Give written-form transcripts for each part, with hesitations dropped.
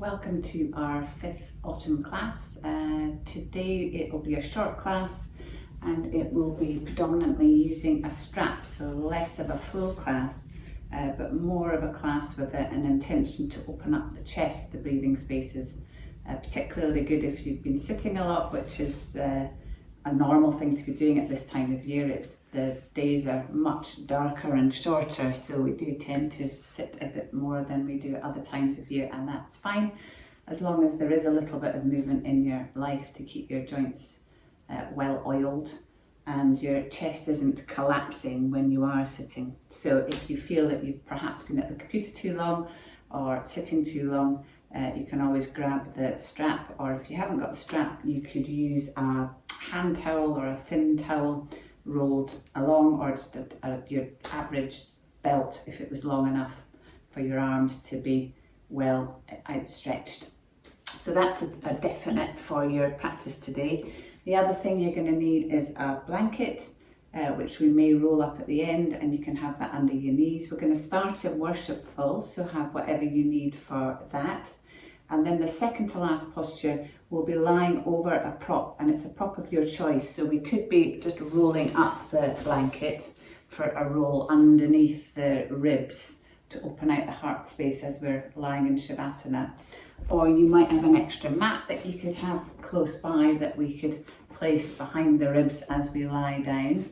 Welcome to our 5th autumn class. Today it will be a short class and it will be predominantly using a strap, so less of a full class, but more of a class with an intention to open up the chest, the breathing spaces. Particularly good if you've been sitting a lot, which is a normal thing to be doing at this time of year. The days are much darker and shorter, so we do tend to sit a bit more than we do at other times of year, and that's fine as long as there is a little bit of movement in your life to keep your joints well oiled and your chest isn't collapsing when you are sitting. So if you feel that you've perhaps been at the computer too long or sitting too long, you can always grab the strap, or if you haven't got the strap, you could use a hand towel or a thin towel rolled along, or just your average belt if it was long enough for your arms to be well outstretched. So that's a definite for your practice today. The other thing you're going to need is a blanket, which we may roll up at the end, and you can have that under your knees. We're going to start at worshipful, so have whatever you need for that. And then the second to last posture will be lying over a prop, and it's a prop of your choice. So we could be just rolling up the blanket for a roll underneath the ribs to open out the heart space as we're lying in Shavasana. Or you might have an extra mat that you could have close by that we could place behind the ribs as we lie down.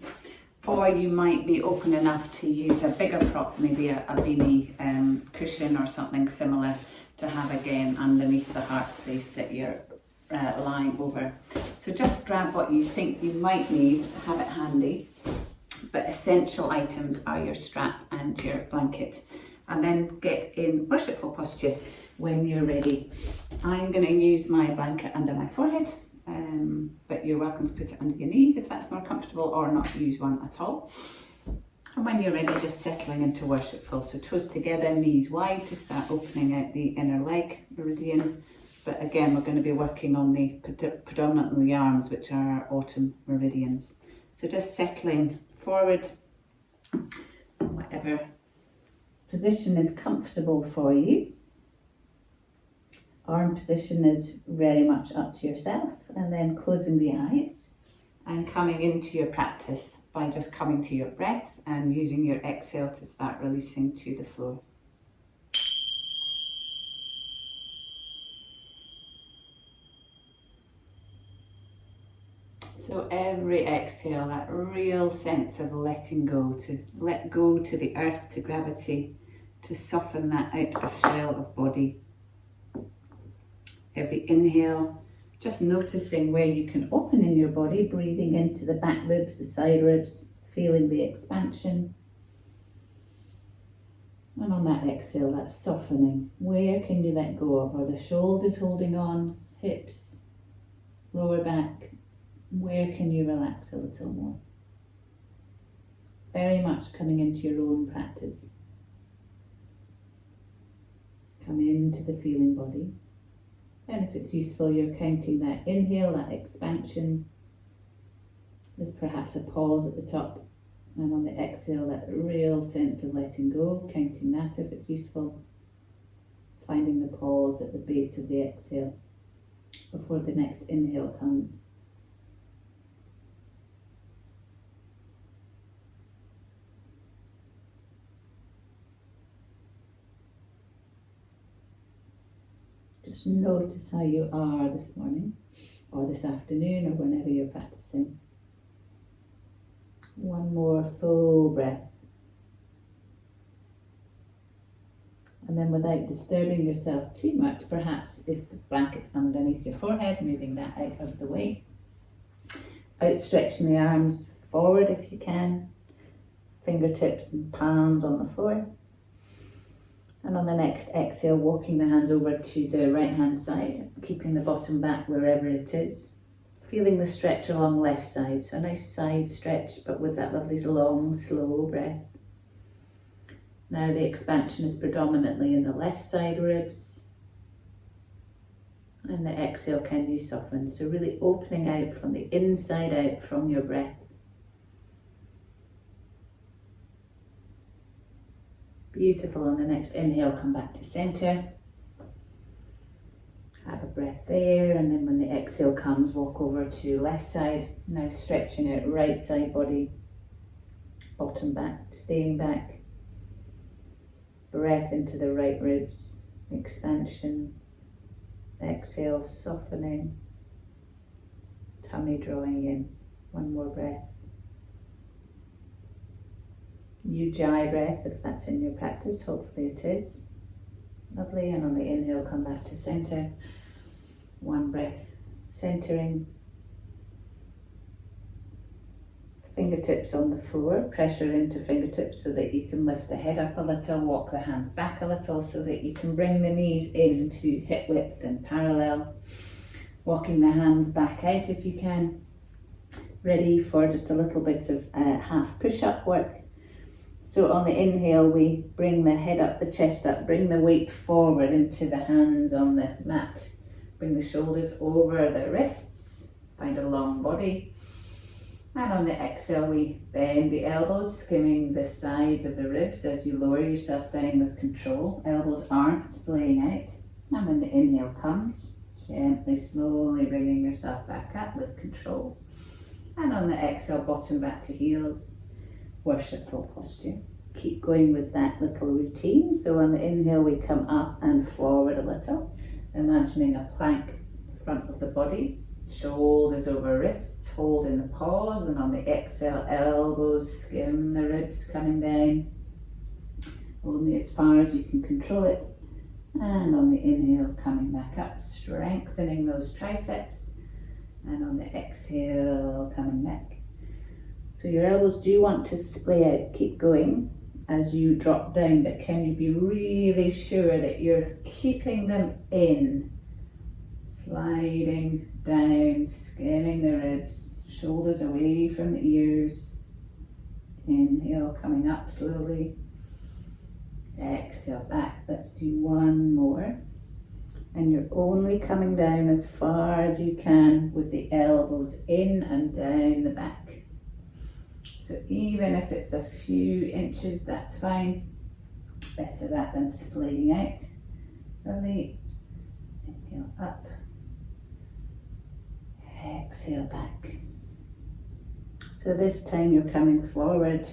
Or you might be open enough to use a bigger prop, maybe a beanie cushion or something similar, to have again underneath the heart space that you're lying over. So just grab what you think you might need, have it handy, but essential items are your strap and your blanket. And then get in worshipful posture when you're ready. I'm going to use my blanket under my forehead, but you're welcome to put it under your knees if that's more comfortable, or not use one at all. And when you're ready, just settling into worshipful. So toes together, knees wide to start opening out the inner leg meridian. But again, we're going to be working on the predominantly arms, which are our autumn meridians. So just settling forward, whatever position is comfortable for you. Arm position is very much up to yourself, and then closing the eyes and coming into your practice by just coming to your breath and using your exhale to start releasing to the floor. So every exhale, that real sense of letting go, to let go to the earth, to gravity, to soften that outer shell of body. Every inhale, just noticing where you can open in your body, breathing into the back ribs, the side ribs, feeling the expansion. And on that exhale, that softening, where can you let go of? Are the shoulders holding on, hips, lower back? Where can you relax a little more? Very much coming into your own practice. Come into the feeling body. And if it's useful, you're counting that inhale, that expansion. There's perhaps a pause at the top. And on the exhale, that real sense of letting go, counting that if it's useful. Finding the pause at the base of the exhale before the next inhale comes. Just notice how you are this morning, or this afternoon, or whenever you're practicing. One more full breath. And then without disturbing yourself too much, perhaps if the blanket's underneath your forehead, moving that out of the way. Outstretching the arms forward if you can. Fingertips and palms on the floor. And on the next exhale, walking the hands over to the right hand side, keeping the bottom back wherever it is. Feeling the stretch along left side, so a nice side stretch, but with that lovely long, slow breath. Now the expansion is predominantly in the left side ribs. And the exhale, can you soften? So really opening out from the inside out from your breath. Beautiful. On the next inhale, come back to center. breath there, and then when the exhale comes, walk over to left side. Now stretching out right side body, bottom back, staying back. Breath into the right ribs, expansion. Exhale, softening. Tummy drawing in. One more breath. Ujjayi breath, if that's in your practice, hopefully it is. Lovely, and on the inhale, come back to center. One breath, centering. Fingertips on the floor, pressure into fingertips so that you can lift the head up a little, walk the hands back a little so that you can bring the knees into hip width and parallel. Walking the hands back out if you can. Ready for just a little bit of half push-up work. So on the inhale, we bring the head up, the chest up, bring the weight forward into the hands on the mat. Bring the shoulders over the wrists, find a long body. And on the exhale, we bend the elbows, skimming the sides of the ribs as you lower yourself down with control. Elbows aren't splaying out. And when the inhale comes, gently, slowly bringing yourself back up with control. And on the exhale, bottom back to heels. Worshipful posture. Keep going with that little routine. So on the inhale, we come up and forward a little, imagining a plank front of the body, shoulders over wrists, holding the pause, and on the exhale, elbows skim the ribs coming down, only as far as you can control it. And on the inhale, coming back up, strengthening those triceps, and on the exhale, coming back. So your elbows do want to splay out, keep going as you drop down, but can you be really sure that you're keeping them in? Sliding down, skimming the ribs, shoulders away from the ears. Inhale, coming up slowly. Exhale, back. Let's do one more. And you're only coming down as far as you can with the elbows in and down the back. So even if it's a few inches, that's fine. Better that than splaying out. Lovely. Inhale up. Exhale back. So this time you're coming forward.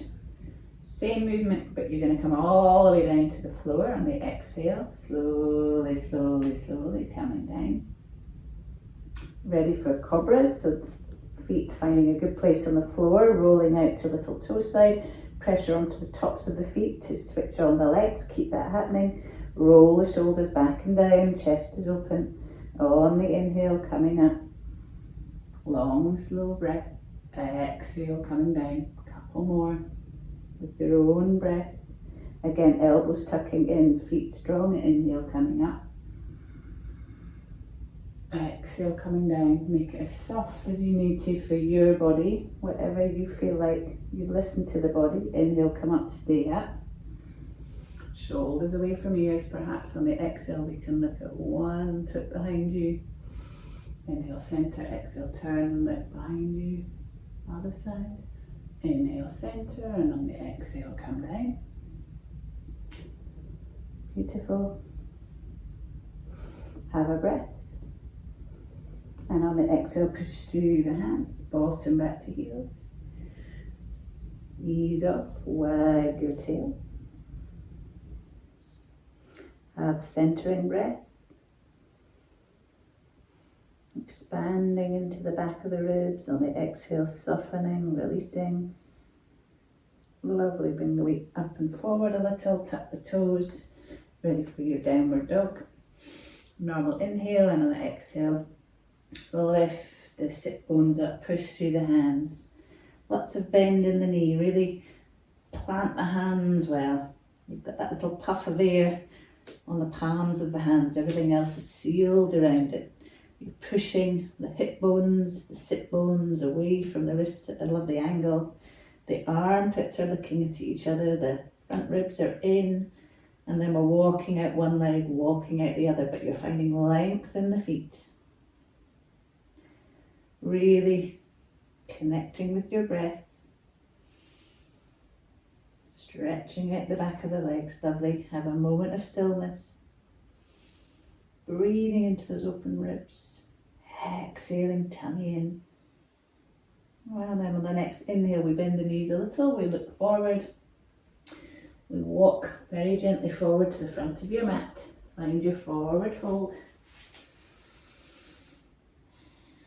Same movement, but you're going to come all the way down to the floor on the exhale. Slowly, slowly, slowly coming down. Ready for cobras. So feet finding a good place on the floor, rolling out to little toe side, pressure onto the tops of the feet to switch on the legs, keep that happening. Roll the shoulders back and down, chest is open. On the inhale, coming up. Long, slow breath. Exhale, coming down. Couple more with your own breath. Again, elbows tucking in, feet strong. Inhale, coming up. Exhale, coming down. Make it as soft as you need to for your body, whatever you feel like. You listen to the body. Inhale, come up, stay up. Shoulders away from ears. Perhaps on the exhale, we can look at one foot behind you. Inhale, center. Exhale, turn, look behind you. Other side. Inhale, center, and on the exhale, come down. Beautiful. Have a breath. And on the exhale, push through the hands, bottom back to heels. Ease off, wag your tail. Have centering breath. Expanding into the back of the ribs. On the exhale, softening, releasing. Lovely, bring the weight up and forward a little, tap the toes. Ready for your downward dog. Normal inhale, and on the exhale, lift the sit bones up, push through the hands. Lots of bend in the knee, really plant the hands well. You've got that little puff of air on the palms of the hands, everything else is sealed around it. You're pushing the hip bones, the sit bones away from the wrists at a lovely angle. The armpits are looking into each other, the front ribs are in, and then we're walking out one leg, walking out the other, but you're finding length in the feet. Really connecting with your breath. Stretching out the back of the legs, lovely. Have a moment of stillness. breathing into those open ribs. Exhaling, tummy in. Well, and then on the next inhale, we bend the knees a little, we look forward. We walk very gently forward to the front of your mat. Find your forward fold.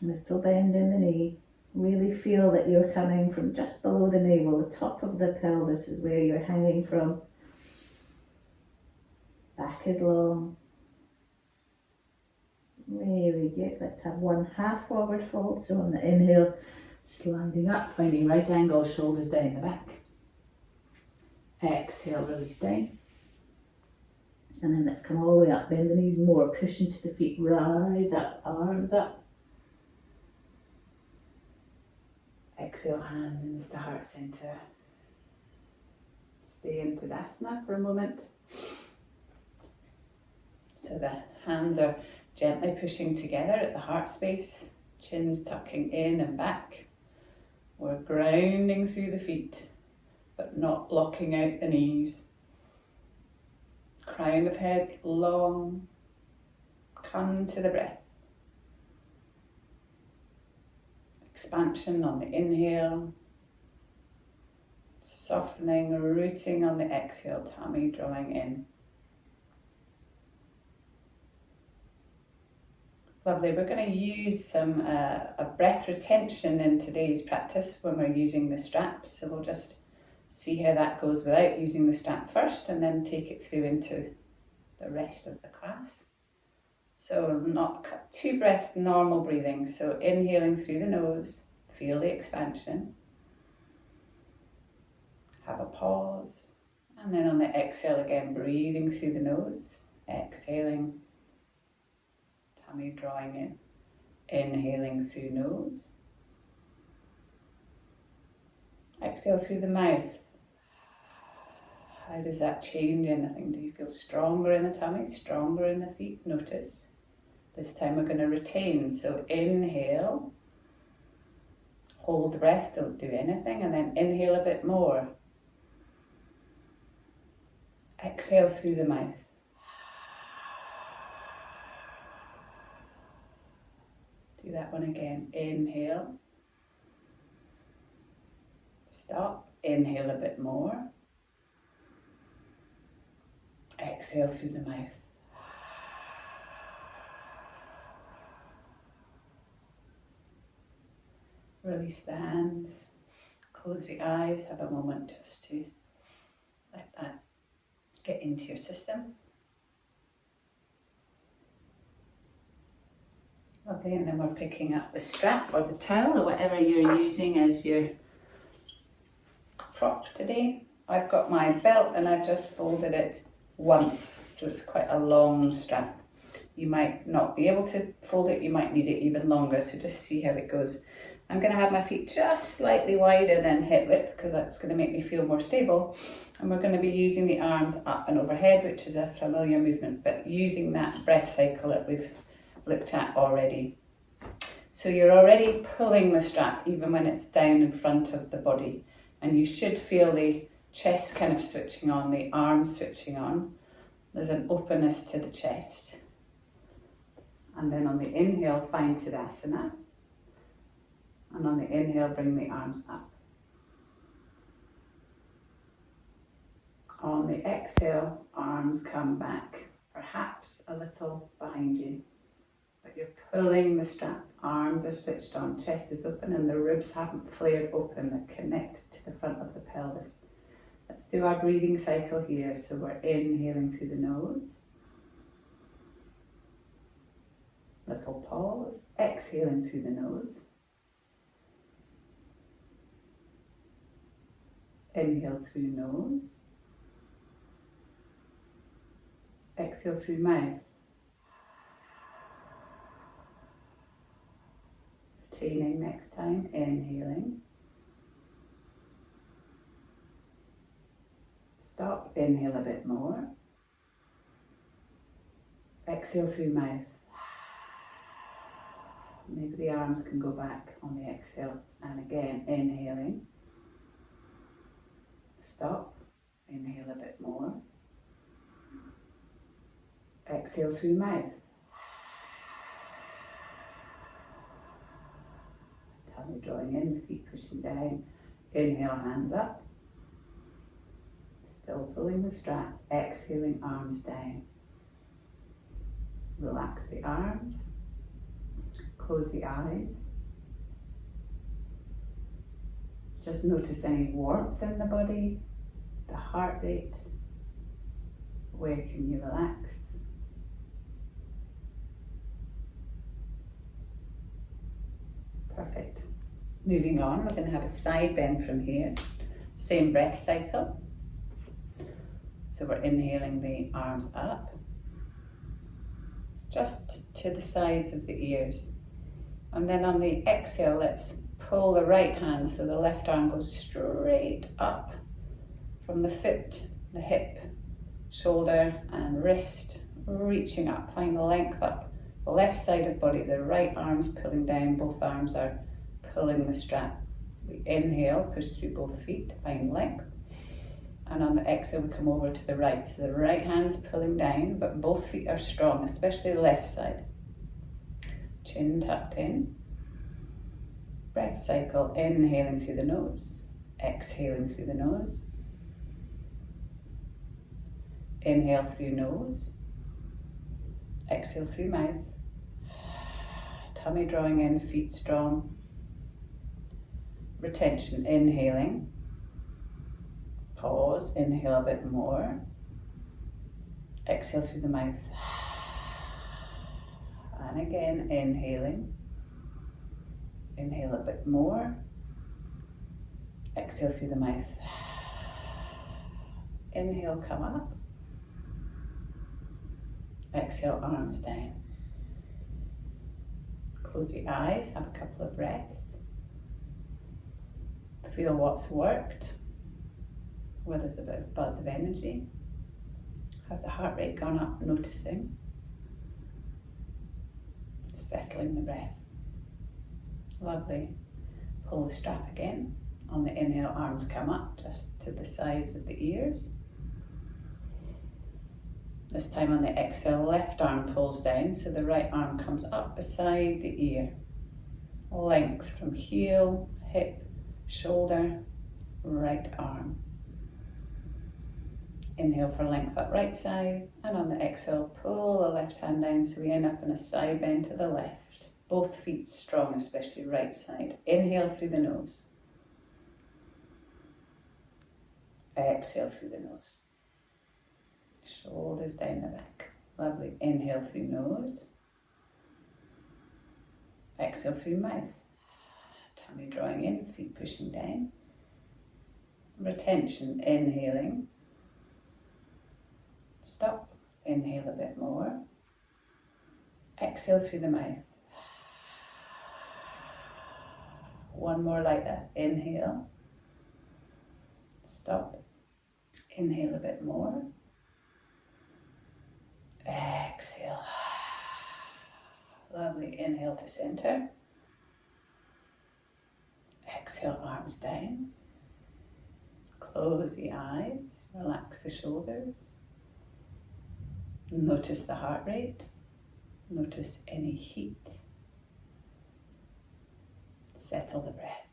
Little bend in the knee. Really feel that you're coming from just below the navel. The top of the pelvis is where you're hanging from. Back is long. Really good. Let's have one half forward fold. So on the inhale, sliding up, finding right angle, shoulders down the back. Exhale, release down. And then let's come all the way up, bend the knees more, push into the feet, rise up, arms up. Exhale, hands to heart center. Stay in Tadasana for a moment. So the hands are gently pushing together at the heart space, chins tucking in and back. We're grounding through the feet, but not locking out the knees. Crown of head long. Come to the breath. Expansion on the inhale. Softening, rooting on the exhale, tummy drawing in. Lovely. We're going to use some a breath retention in today's practice when we're using the strap. So we'll just see how that goes without using the strap first and then take it through into the rest of the class. So not 2 breaths, normal breathing. So inhaling through the nose, feel the expansion. Have a pause. And then on the exhale again, breathing through the nose, exhaling. Tummy drawing in, inhaling through nose, exhale through the mouth. How does that change anything? Do you feel stronger in the tummy, stronger in the feet? Notice. This time we're going to retain, so inhale, hold the breath, don't do anything, and then inhale a bit more. Exhale through the mouth. Do that one again. Inhale. Stop. Inhale a bit more. Exhale through the mouth. Release the hands. Close the eyes. Have a moment just to let that get into your system. Okay, and then we're picking up the strap or the towel or whatever you're using as your prop today. I've got my belt and I've just folded it once, so it's quite a long strap. You might not be able to fold it, you might need it even longer, so just see how it goes. I'm going to have my feet just slightly wider than hip width because that's going to make me feel more stable. And we're going to be using the arms up and overhead, which is a familiar movement, but using that breath cycle that we've looked at already. So you're already pulling the strap even when it's down in front of the body, and you should feel the chest kind of switching on, the arms switching on. There's an openness to the chest. And then on the inhale, find Tadasana. And on the inhale, bring the arms up. On the exhale, arms come back, perhaps a little behind you. But you're pulling the strap, arms are switched on, chest is open and the ribs haven't flared open, they're connected to the front of the pelvis. Let's do our breathing cycle here. So we're inhaling through the nose. Little pause, exhaling through the nose. Inhale through nose. Exhale through mouth. Retaining next time, inhaling. Stop, inhale a bit more. Exhale through mouth. Maybe the arms can go back on the exhale. And again, inhaling. Stop, inhale a bit more. Exhale through mouth. feet pushing down. Inhale, hands up. Still pulling the strap. Exhaling, arms down. Relax the arms. Close the eyes. Just notice any warmth in the body, the heart rate. Where can you relax? Perfect. Moving on, we're going to have a side bend from here. Same breath cycle. So we're inhaling the arms up, just to the sides of the ears. And then on the exhale, let's pull the right hand so the left arm goes straight up from the foot, the hip, shoulder and wrist, reaching up. Find the length up the left side of body, the right arm's pulling down, both arms are pulling the strap. We inhale, push through both feet, find length. And on the exhale, we come over to the right. So the right hand's pulling down, but both feet are strong, especially the left side. Chin tucked in. Breath cycle, inhaling through the nose, exhaling through the nose. Inhale through nose, exhale through mouth. Tummy drawing in, feet strong. Retention, inhaling. Pause, inhale a bit more. Exhale through the mouth. And again, inhaling. Inhale a bit more. Exhale through the mouth. Inhale, come up. Exhale, arms down. Close the eyes, have a couple of breaths. Feel what's worked. Where there's a bit of buzz of energy. Has the heart rate gone up? Noticing. Settling the breath. Lovely. Pull the strap again. On the inhale, arms come up just to the sides of the ears. This time on the exhale, left arm pulls down, so the right arm comes up beside the ear. Length from heel, hip, shoulder, right arm. Inhale for length up right side, and on the exhale, pull the left hand down so we end up in a side bend to the left. Both feet strong, especially right side. Inhale through the nose. Exhale through the nose. Shoulders down the back. Lovely. Inhale through nose. Exhale through mouth. Tummy drawing in, feet pushing down. Retention, inhaling. Stop. Inhale a bit more. Exhale through the mouth. One more like that. Inhale. Stop. Inhale a bit more. Exhale. Lovely. Inhale to center. Exhale, arms down. Close the eyes. Relax the shoulders. Notice the heart rate. Notice any heat. Settle the breath.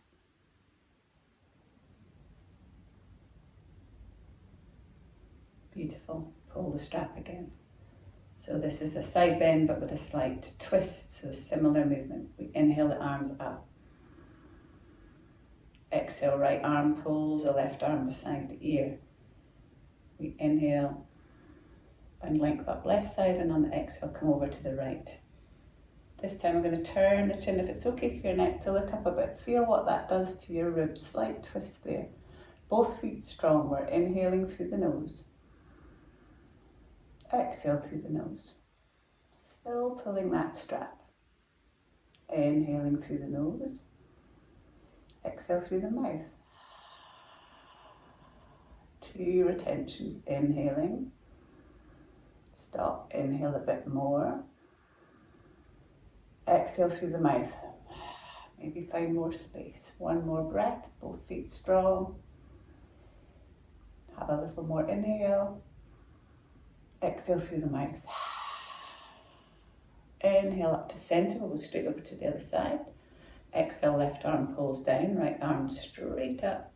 Beautiful. Pull the strap again. So this is a side bend but with a slight twist, so similar movement. We inhale the arms up. Exhale, right arm pulls the left arm beside the ear. We inhale and length up left side, and on the exhale come over to the right. This time we're going to turn the chin, if it's okay for your neck, to look up a bit. Feel what that does to your ribs. Slight twist there. Both feet strong. We're inhaling through the nose. Exhale through the nose. Still pulling that strap. Inhaling through the nose. Exhale through the mouth. 2 retentions. Inhaling. Stop. Inhale a bit more. Exhale through the mouth. Maybe find more space. One more breath. Both feet strong. Have a little more inhale. Exhale through the mouth. Inhale up to center. We'll go straight over to the other side. Exhale, left arm pulls down, right arm straight up.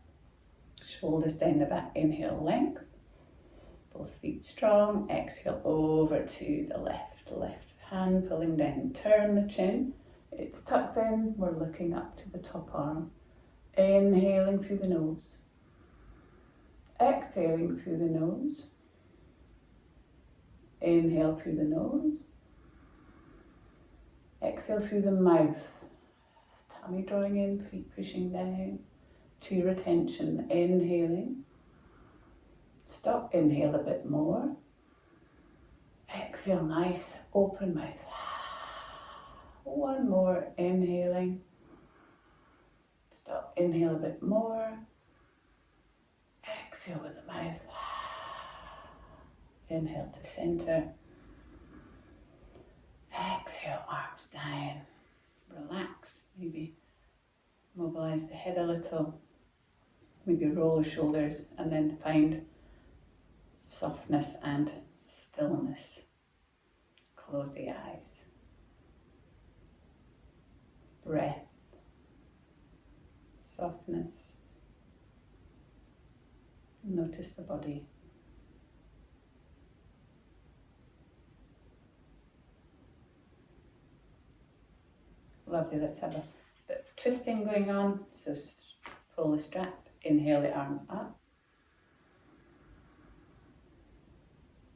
Shoulders down the back, inhale, length. Both feet strong. Exhale, over to the left. Left hand pulling down, turn the chin. It's tucked in, we're looking up to the top arm. Inhaling through the nose. Exhaling through the nose. Inhale through the nose. Exhale through the mouth. Tummy drawing in, feet pushing down. To retention, inhaling. Stop, inhale a bit more. Exhale, nice, open mouth. One more, inhaling. Stop, inhale a bit more. Exhale with the mouth. Inhale to center. Exhale, arms down. Relax, maybe mobilize the head a little. Maybe roll the shoulders and then find softness and stillness. Close the eyes. Breath. Softness. Notice the body. Lovely, let's have a bit of twisting going on. So pull the strap, inhale the arms up.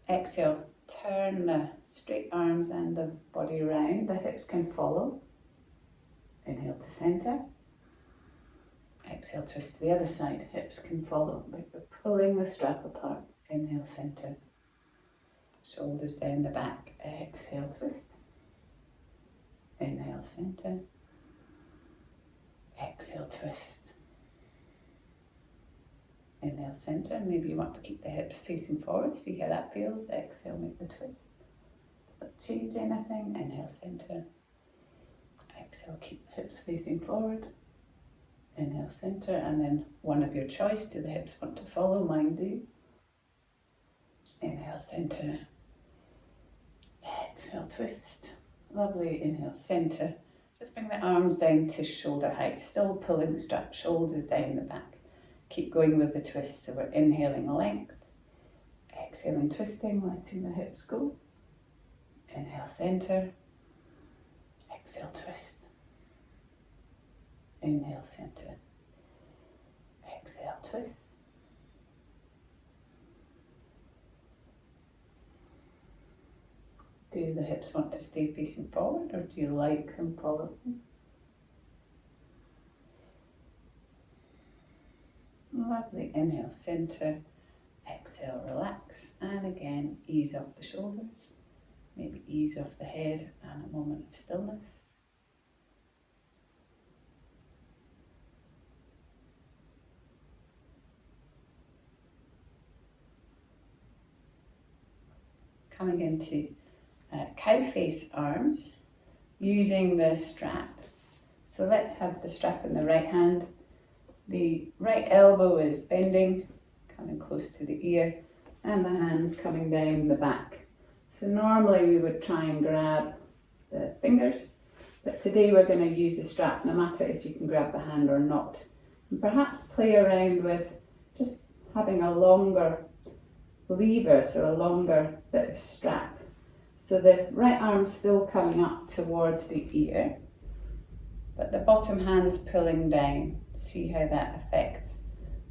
Exhale, turn the straight arms and the body round, the hips can follow. Inhale to center. Exhale, twist to the other side, hips can follow. Like we're pulling the strap apart. Inhale, center. Shoulders down the back. Exhale, twist. Inhale, center. Exhale, twist. Inhale, center. Maybe you want to keep the hips facing forward. See how that feels. Exhale, make the twist. Change anything. Inhale, center. Exhale, keep the hips facing forward. Inhale, center. And then one of your choice. Do the hips want to follow? Mine do. Inhale, center. Exhale, twist. Lovely. Inhale, center. Just bring the arms down to shoulder height. Still pulling the strap. Shoulders down the back. Keep going with the twist. So we're inhaling length. Exhaling, twisting, letting the hips go. Inhale, center. Exhale, twist. Inhale, center. Exhale, twist. Do the hips want to stay facing forward, or do you like them following? Lovely. Inhale, center. Exhale, relax. And again, ease off the shoulders. Maybe ease off the head and a moment of stillness. Coming into cow face arms using the strap. So let's have the strap in the right hand. The right elbow is bending, coming close to the ear, and the hands coming down the back. So normally we would try and grab the fingers, but today we're going to use the strap, no matter if you can grab the hand or not. And perhaps play around with just having a longer lever, so a longer bit of strap. So the right arm's still coming up towards the ear, but the bottom hand's pulling down. See how that affects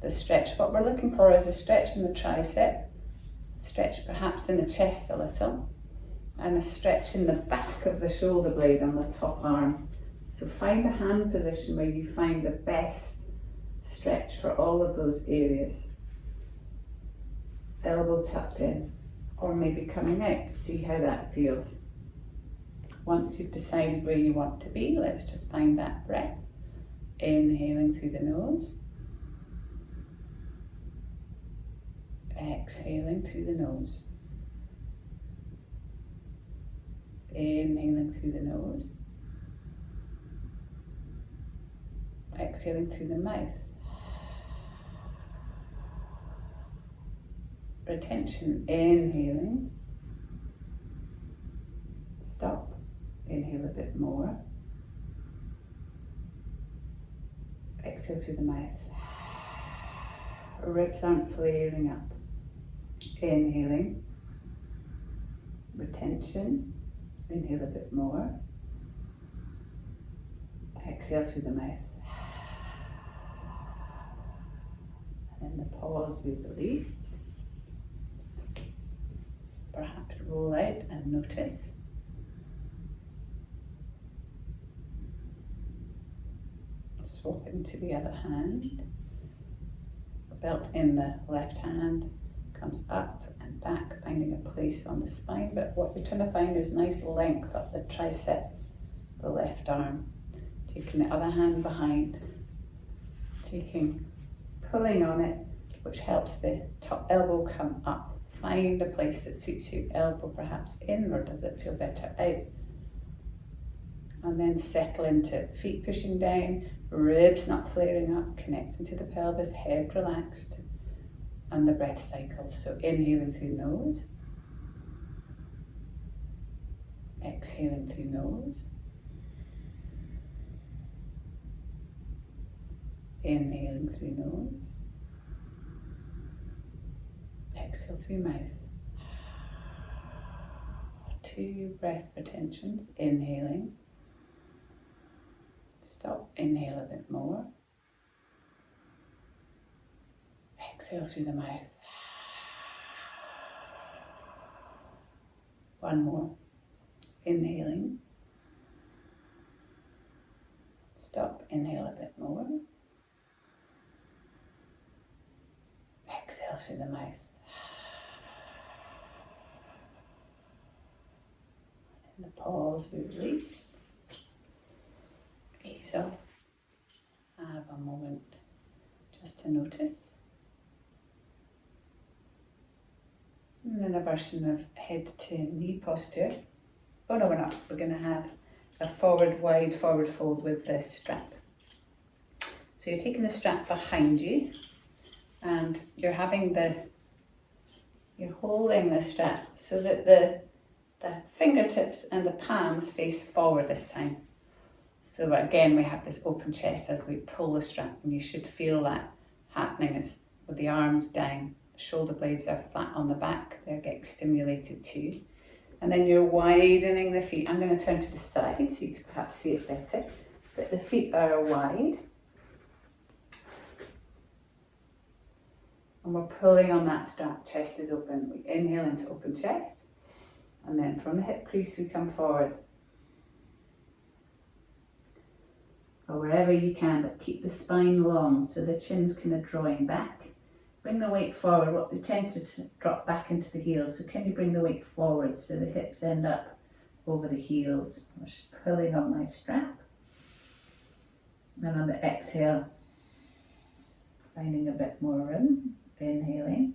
the stretch. What we're looking for is a stretch in the tricep, stretch perhaps in the chest a little, and a stretch in the back of the shoulder blade on the top arm. So find a hand position where you find the best stretch for all of those areas. Elbow tucked in, or maybe coming out. See how that feels. Once you've decided where you want to be, let's just find that breath. Inhaling through the nose. Exhaling through the nose. Inhaling through the nose. Exhaling through the mouth. Retention, inhaling. Stop. Inhale a bit more. Exhale through the mouth. Ribs aren't flaring up. Inhaling. Retention. Inhale a bit more. Exhale through the mouth. And in the pause we release. Perhaps roll out and notice. Swap into the other hand. The belt in the left hand comes up and back, finding a place on the spine, but what you're trying to find is nice length up the tricep, the left arm. Taking the other hand behind, pulling on it, which helps the top elbow come up. Find a place that suits you, elbow perhaps in, or does it feel better out? And then settle into it. Feet pushing down, ribs not flaring up, connecting to the pelvis, head relaxed, and the breath cycle. So inhaling through nose, exhaling through nose, inhaling through nose, exhale through mouth. 2 breath retentions. Inhaling, stop, inhale a bit more, exhale through the mouth. 1 more. Inhaling, stop, inhale a bit more, exhale through the mouth. In the pause, we release. Ease off. Have a moment just to notice. And then a version of head to knee posture. Oh no, we're not. We're going to have a wide forward fold with the strap. So you're taking the strap behind you and you're holding the strap so that the fingertips and the palms face forward this time. So again, we have this open chest as we pull the strap, and you should feel that happening as with the arms down. The shoulder blades are flat on the back, they're getting stimulated too. And then you're widening the feet. I'm going to turn to the side so you can perhaps see it better. But the feet are wide. And we're pulling on that strap, chest is open. We inhale into open chest. And then from the hip crease we come forward. Or wherever you can, but keep the spine long so the chin's kind of drawing back. Bring the weight forward. What we tend to drop back into the heels. So can you bring the weight forward so the hips end up over the heels? I'm just pulling on my strap. And on the exhale, finding a bit more room. Inhaling.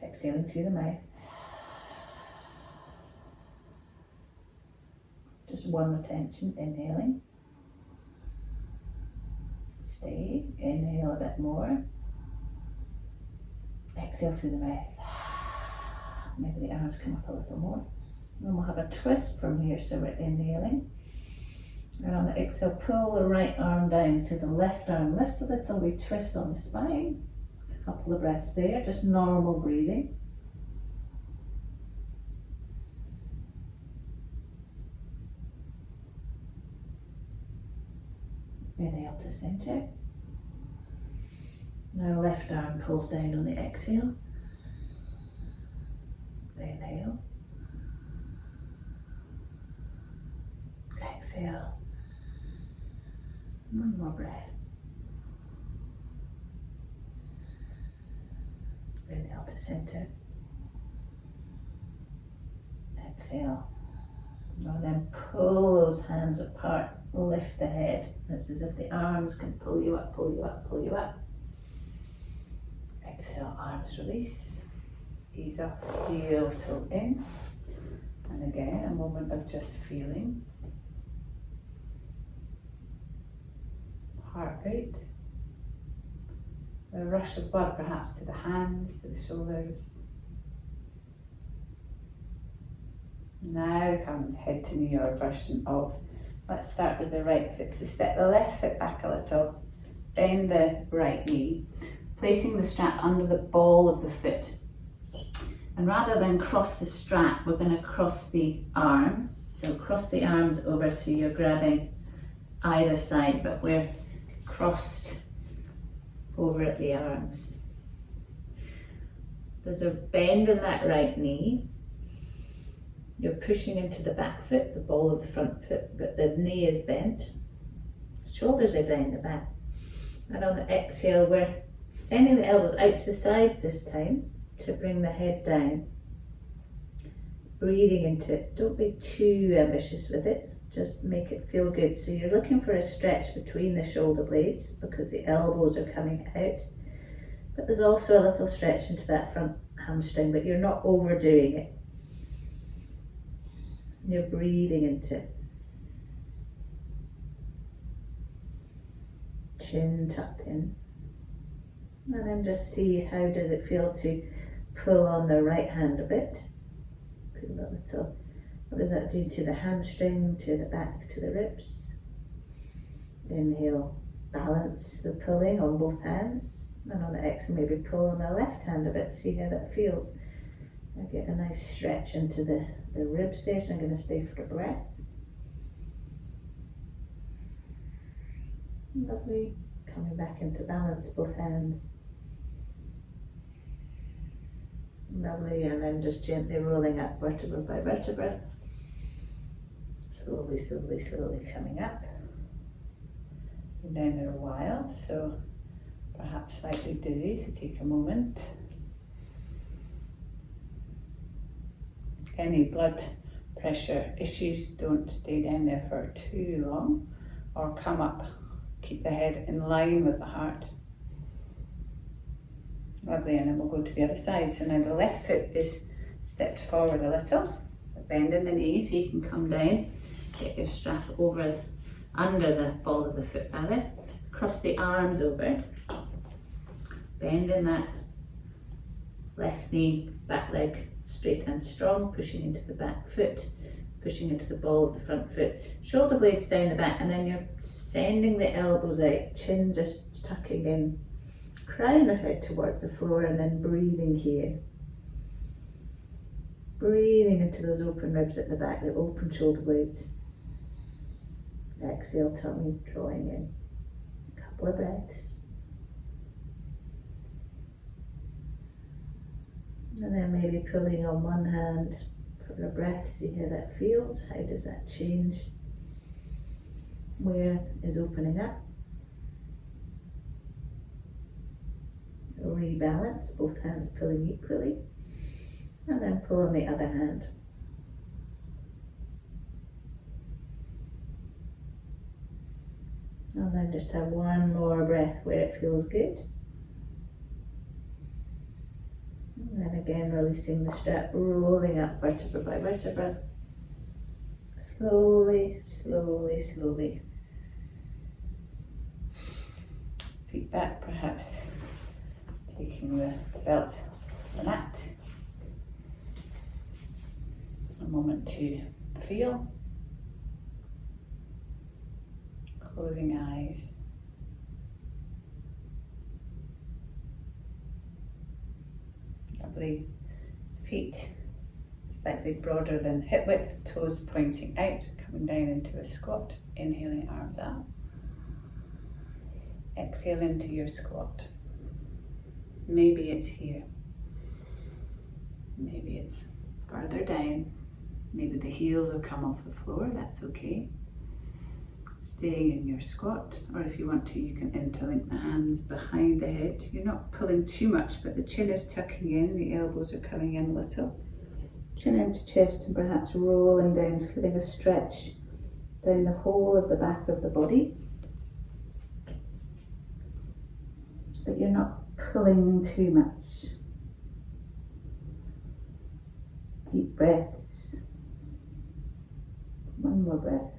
Exhaling through the mouth. Just 1 retention, inhaling. Stay, inhale a bit more. Exhale through the mouth. Maybe the arms come up a little more. And then we'll have a twist from here, so we're inhaling. And on the exhale, pull the right arm down so the left arm lifts a little. We twist on the spine. A couple of breaths there, just normal breathing. Inhale to center. Now left arm pulls down on the exhale. Inhale. Exhale. 1 more breath. Inhale to center. Exhale. Now then pull those hands apart. Lift the head. It's as if the arms can pull you up, pull you up, pull you up. Exhale, arms release. Ease off, heel toe in. And again, a moment of just feeling. Heart rate. A rush of blood perhaps to the hands, to the shoulders. Now comes head to knee, or a version of Let's start with the right foot. So step the left foot back a little, bend the right knee, placing the strap under the ball of the foot. And rather than cross the strap, we're going to cross the arms. So cross the arms over so you're grabbing either side, but we're crossed over at the arms. There's a bend in that right knee. You're pushing into the back foot, the ball of the front foot, but the knee is bent. Shoulders are down the back. And on the exhale, we're sending the elbows out to the sides this time to bring the head down. Breathing into it. Don't be too ambitious with it. Just make it feel good. So you're looking for a stretch between the shoulder blades because the elbows are coming out. But there's also a little stretch into that front hamstring, but you're not overdoing it. You're breathing into it. Chin tucked in. And then just see how does it feel to pull on the right hand a bit. Feel that little. What does that do to the hamstring, to the back, to the ribs? Inhale, balance the pulling on both hands. And on the exhale, maybe pull on the left hand a bit, see how that feels. I get a nice stretch into the ribs there, so I'm going to stay for the breath. Lovely. Coming back into balance, both hands. Lovely, and then just gently rolling up vertebra by vertebra. Slowly, slowly, slowly coming up. Been down there a while, so perhaps slightly dizzy, so take a moment. Any blood pressure issues, don't stay down there for too long or come up. Keep the head in line with the heart. Lovely, and then we'll go to the other side. So now the left foot is stepped forward a little, bend in the knee so you can come down, get your strap over under the ball of the foot rather, cross the arms over, bend in that left knee, back leg straight and strong, pushing into the back foot, pushing into the ball of the front foot, shoulder blades down the back, and then you're sending the elbows out, chin just tucking in, crown of head towards the floor, and then breathing here. Breathing into those open ribs at the back, the open shoulder blades. Exhale, tummy drawing in. A couple of breaths. And then maybe pulling on one hand for a breath, see how that feels. How does that change? Where is opening up? Rebalance, both hands pulling equally. And then pull on the other hand. And then just have one more breath where it feels good. And then again releasing the strap, rolling up vertebra by vertebra. Slowly, slowly, slowly. Feet back perhaps. Taking the belt off the mat. A moment to feel. Closing eyes. Lovely. Feet slightly broader than hip width, toes pointing out, coming down into a squat. Inhaling, arms up. Exhale into your squat. Maybe it's here. Maybe it's further down. Maybe the heels have come off the floor, that's okay. Staying in your squat, or if you want to, you can interlink the hands behind the head. You're not pulling too much, but the chin is tucking in, the elbows are coming in a little. Chin into chest and perhaps rolling down, feeling a stretch down the whole of the back of the body. But you're not pulling too much. Deep breaths. One more breath.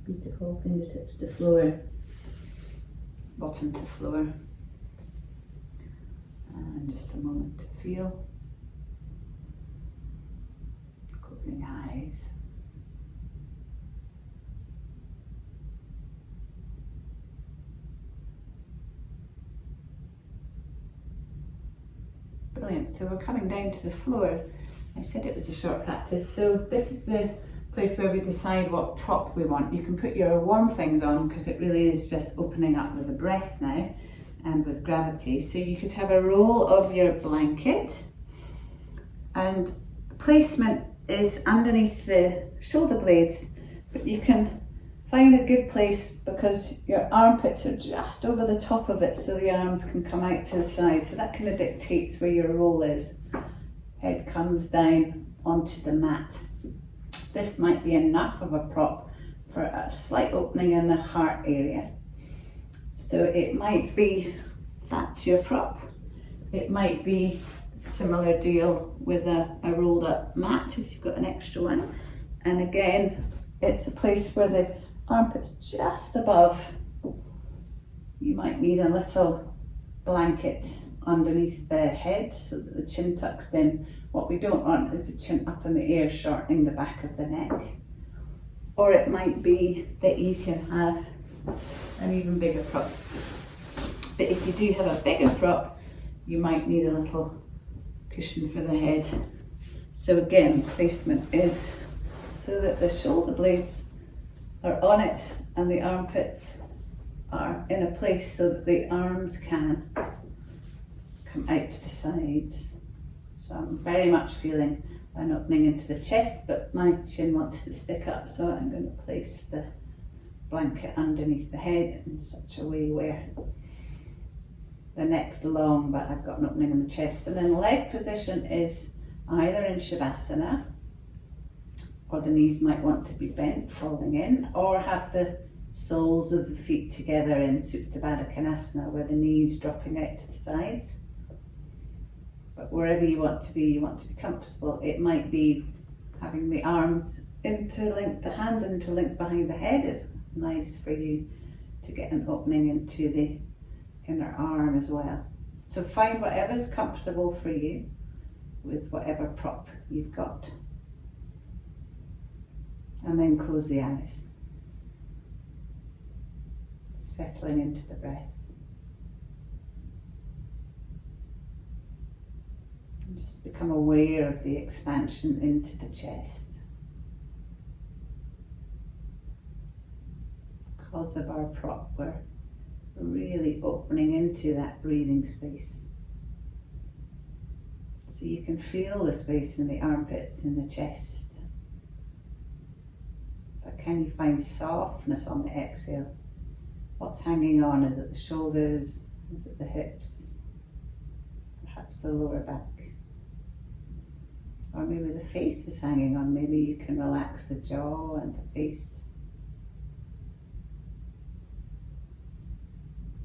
Beautiful, fingertips to floor, bottom to floor. And just a moment to feel. Closing eyes. brilliant. So we're coming down to the floor. I said it was a short practice. So this is the place where we decide what prop we want. You can put your warm things on because it really is just opening up with the breath now and with gravity. So you could have a roll of your blanket, and placement is underneath the shoulder blades, but you can find a good place because your armpits are just over the top of it so the arms can come out to the side. So that kind of dictates where your roll is. Head comes down onto the mat. This might be enough of a prop for a slight opening in the heart area. So it might be, that's your prop. It might be similar deal with a rolled up mat if you've got an extra one. And again, it's a place where the armpit's just above. You might need a little blanket underneath the head so that the chin tucks in. What we don't want is the chin up in the air, shortening the back of the neck. Or it might be that you can have an even bigger prop. But if you do have a bigger prop, you might need a little cushion for the head. So again, placement is so that the shoulder blades are on it and the armpits are in a place so that the arms can come out to the sides. So I'm very much feeling an opening into the chest, but my chin wants to stick up, so I'm going to place the blanket underneath the head in such a way where the neck's long, but I've got an opening in the chest. And then the leg position is either in Shavasana, or the knees might want to be bent, falling in, or have the soles of the feet together in Supta Baddha Konasana, where the knees dropping out to the sides. But wherever you want to be comfortable. It might be having the arms interlinked, the hands interlinked behind the head is nice for you to get an opening into the inner arm as well. So find whatever's comfortable for you with whatever prop you've got. And then close the eyes. Settling into the breath. And just become aware of the expansion into the chest. Because of our prop, we're really opening into that breathing space. So you can feel the space in the armpits, in the chest. But can you find softness on the exhale? What's hanging on? Is it the shoulders? Is it the hips? Perhaps the lower back? Or maybe the face is hanging on. Maybe you can relax the jaw and the face.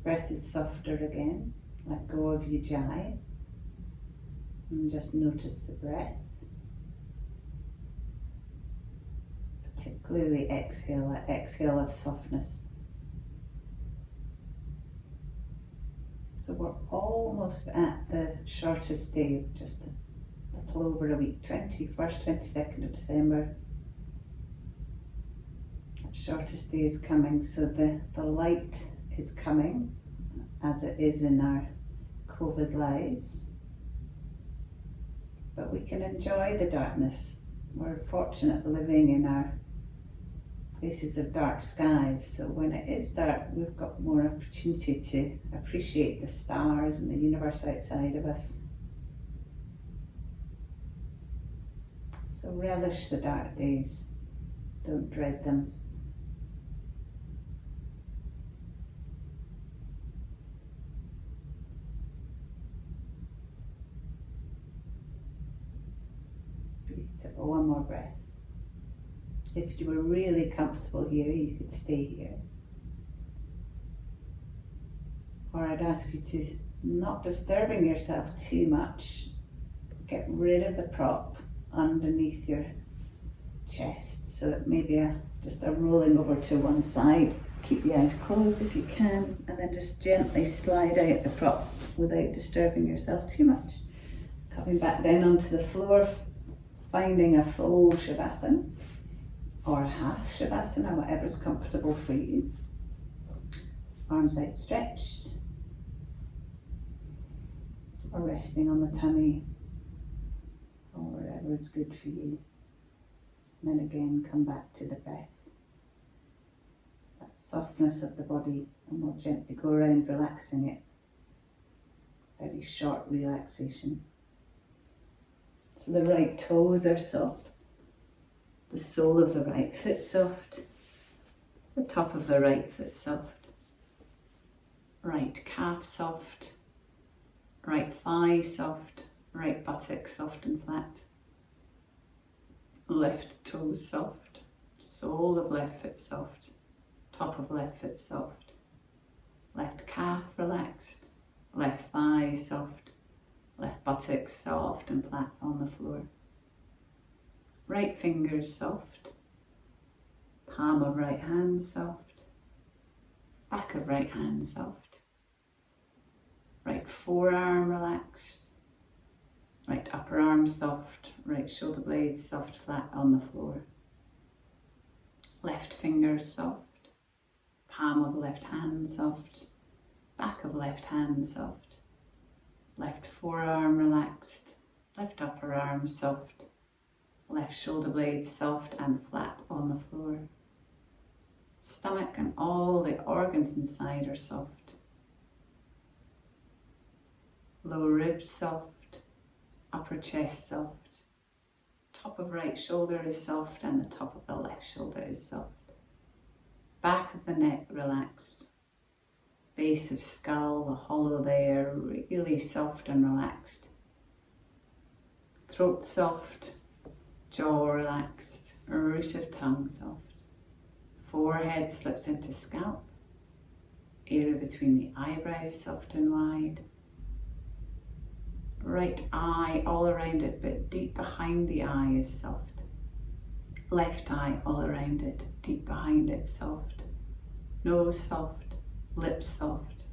Breath is softer again. Let go of ujjayi. And just notice the breath. Particularly the exhale, that exhale of softness. So we're almost at the shortest day, just a little over a week, 21st, 22nd of December. That shortest day is coming, so the light is coming, as it is in our COVID lives. But we can enjoy the darkness. We're fortunate living in our places of dark skies, so when it is dark, we've got more opportunity to appreciate the stars and the universe outside of us. So relish the dark days, don't dread them. Beautiful, one more breath. If you were really comfortable here, you could stay here. Or I'd ask you to, not disturbing yourself too much, get rid of the prop underneath your chest. So that maybe just a rolling over to one side. Keep the eyes closed if you can, and then just gently slide out the prop without disturbing yourself too much. Coming back down onto the floor, finding a full Shavasana. Or half Shavasana, whatever's comfortable for you. Arms outstretched. or resting on the tummy, or wherever is good for you. And then again, come back to the breath. That softness of the body, and we'll gently go around relaxing it. Very short relaxation. So the right toes are soft, the sole of the right foot soft, the top of the right foot soft, right calf soft, right thigh soft, right buttock soft and flat, left toes soft, sole of left foot soft, top of left foot soft, left calf relaxed, left thigh soft, left buttock soft and flat on the floor. Right fingers soft, palm of right hand soft, back of right hand soft, right forearm relaxed, right upper arm soft, right shoulder blades soft flat on the floor. Left fingers soft, palm of left hand soft, back of left hand soft, left forearm relaxed, left upper arm soft, left shoulder blades soft and flat on the floor. Stomach and all the organs inside are soft. Lower ribs soft, upper chest soft, top of right shoulder is soft and the top of the left shoulder is soft. Back of the neck relaxed. Base of skull, the hollow there, really soft and relaxed. Throat soft, jaw relaxed, root of tongue soft. Forehead slips into scalp, area between the eyebrows soft and wide. Right eye all around it, but deep behind the eye is soft. Left eye all around it, deep behind it soft. Nose soft, lips soft.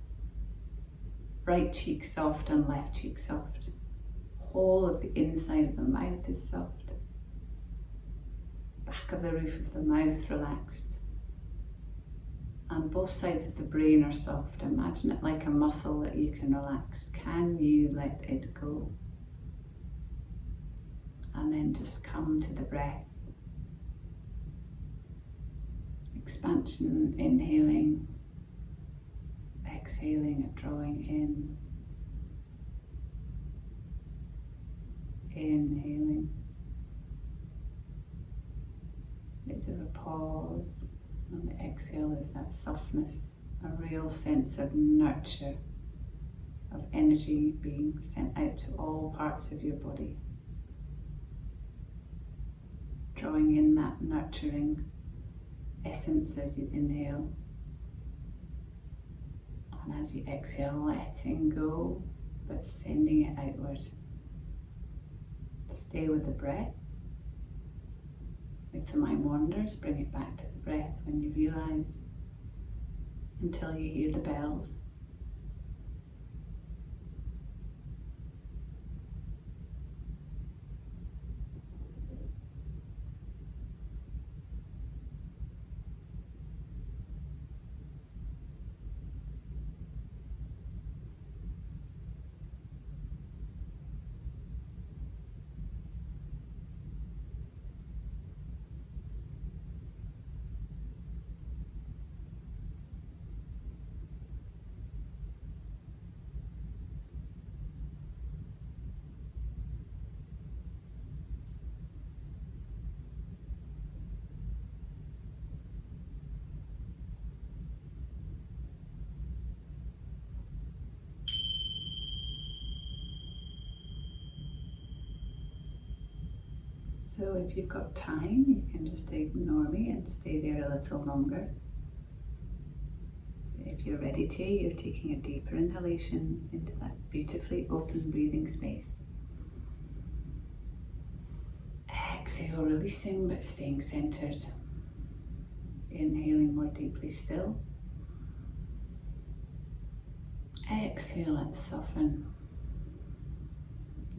Right cheek soft and left cheek soft. Whole of the inside of the mouth is soft. Back of the roof of the mouth relaxed. And both sides of the brain are soft. Imagine it like a muscle that you can relax. Can you let it go? And then just come to the breath. Expansion, inhaling, exhaling and drawing in. Inhaling. Bits of a pause. And the exhale is that softness, a real sense of nurture, of energy being sent out to all parts of your body. Drawing in that nurturing essence as you inhale. And as you exhale, letting go, but sending it outward. Stay with the breath. If the mind wanders, bring it back to the breath when you realise, until you hear the bells. So if you've got time, you can just ignore me and stay there a little longer. If you're ready to, you're taking a deeper inhalation into that beautifully open breathing space. Exhale, releasing but staying centered. Inhaling more deeply still. Exhale and soften.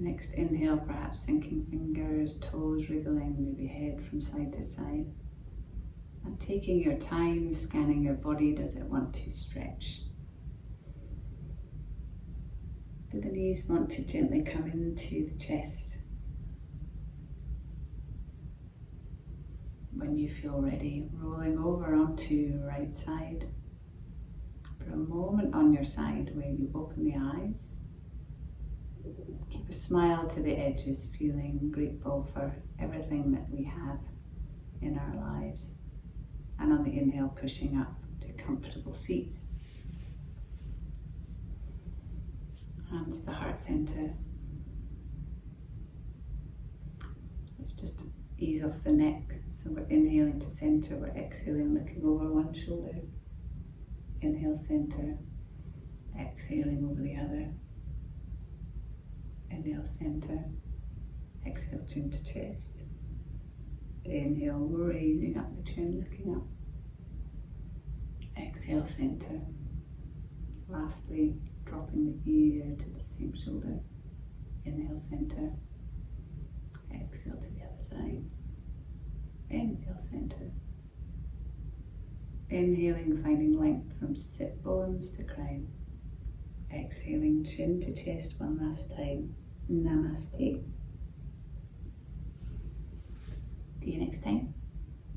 Next inhale, perhaps sinking fingers, toes wriggling, maybe head from side to side. And taking your time, scanning your body, does it want to stretch? Do the knees want to gently come into the chest? When you feel ready, rolling over onto your right side. For a moment on your side where you open the eyes. Keep a smile to the edges, feeling grateful for everything that we have in our lives. And on the inhale, pushing up to a comfortable seat. Hands to heart center. Let's just ease off the neck. So we're inhaling to center, we're exhaling, looking over one shoulder. Inhale center, exhaling over the other. Inhale center, exhale chin to chest. Inhale, raising up the chin, looking up. Exhale center. Lastly, dropping the ear to the same shoulder. Inhale center, exhale to the other side. Inhale center. Inhaling, finding length from sit bones to crown. Exhaling, chin to chest one last time. Namaste. See you next time.